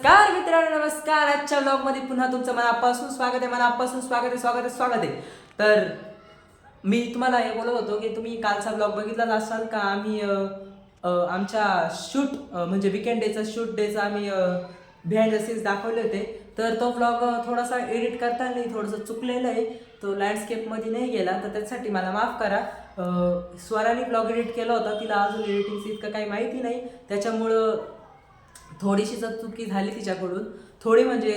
नमस्कार मित्रांनो, नमस्कार. आजच्या ब्लॉगमध्ये पुन्हा तुमचं मनापासून स्वागत आहे. स्वागत आहे. तर मी तुम्हाला हे बोलत होतो की तुम्ही कालचा ब्लॉग बघितलाच असाल का. आम्ही आमच्या शूट म्हणजे विकेंड डेचा शूट डेचा आम्ही बिहाइंड द सीन्स दाखवले होते. तर तो ब्लॉग थोडासा एडिट करताना थोडंसं चुकलेलं आहे. तो लँडस्केपमध्ये नाही गेला, तर त्यासाठी मला माफ करा. स्वराने ब्लॉग एडिट केला होता, तिला अजून एडिटिंगचं इतकं काही माहिती नाही, त्याच्यामुळं थोडीशी जर चुकी झाली तिच्याकडून, थोडी म्हणजे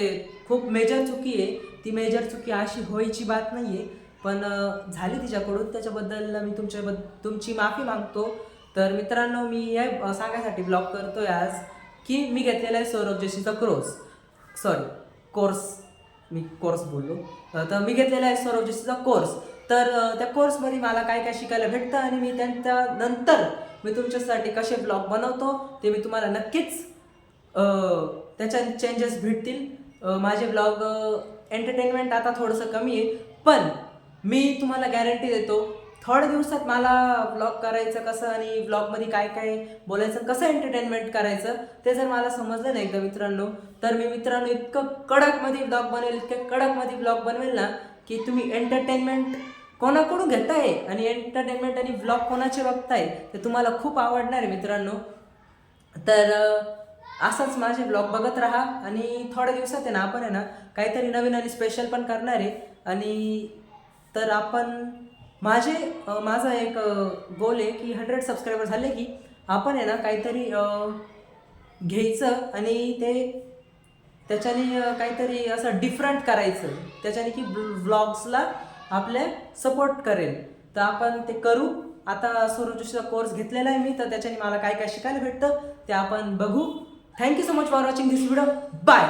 खूप मेजर चुकी आहे. ती मेजर चुकी अशी व्हायची बात नाही आहे, पण झाली तिच्याकडून. त्याच्याबद्दल मी तुमची माफी मागतो. तर मित्रांनो, मी हे सांगायसाठी ब्लॉग करतो आहे आज की मी घेतलेला आहे सौरभ जोशीचा कोर्स. मी कोर्स बोललो. तर मी घेतलेला आहे सौरभ जोशीचा कोर्स. तर त्या कोर्समध्ये मला काय काय शिकायला भेटतं आणि मी त्यानंतर मी तुमच्यासाठी कसे ब्लॉग बनवतो ते मी तुम्हाला नक्कीच त्याच्यात चेंजेस भेटतील. माझे ब्लॉग एंटरटेनमेंट आता थोडंसं कमी आहे, पण मी तुम्हाला गॅरंटी देतो थोड्या दिवसात मला ब्लॉग करायचं कसं आणि ब्लॉगमध्ये काय काय बोलायचं, कसं एंटरटेनमेंट करायचं ते जर मला समजलं नाही एकदा मित्रांनो, तर मी मित्रांनो इतकं कडकमध्ये ब्लॉग बनवेल ना की तुम्ही एंटरटेनमेंट कोणाकडून घेताय आणि एंटरटेनमेंट आणि ब्लॉग कोणाचे बघताय ते तुम्हाला खूप आवडणार आहे मित्रांनो. तर असंच माझे ब्लॉग बघत राहा आणि थोड्या दिवसात आहे ना आपण आहे ना काहीतरी नवीन आणि स्पेशल पण करणार आहे. आणि तर माझा एक गोल आहे की 100 सबस्क्रायबर झाले की आपण आहे ना काहीतरी घ्यायचं आणि त्याच्याने काहीतरी असं डिफरंट करायचं, त्याच्याने की व्लॉग्सला आपल्या सपोर्ट करेल. तर आपण ते करू. आता सौरभ जोशीचा कोर्स घेतलेला आहे मी, तर त्याच्याने मला काय काय शिकायला भेटतं ते आपण बघू. Thank you so much for watching this video. Bye.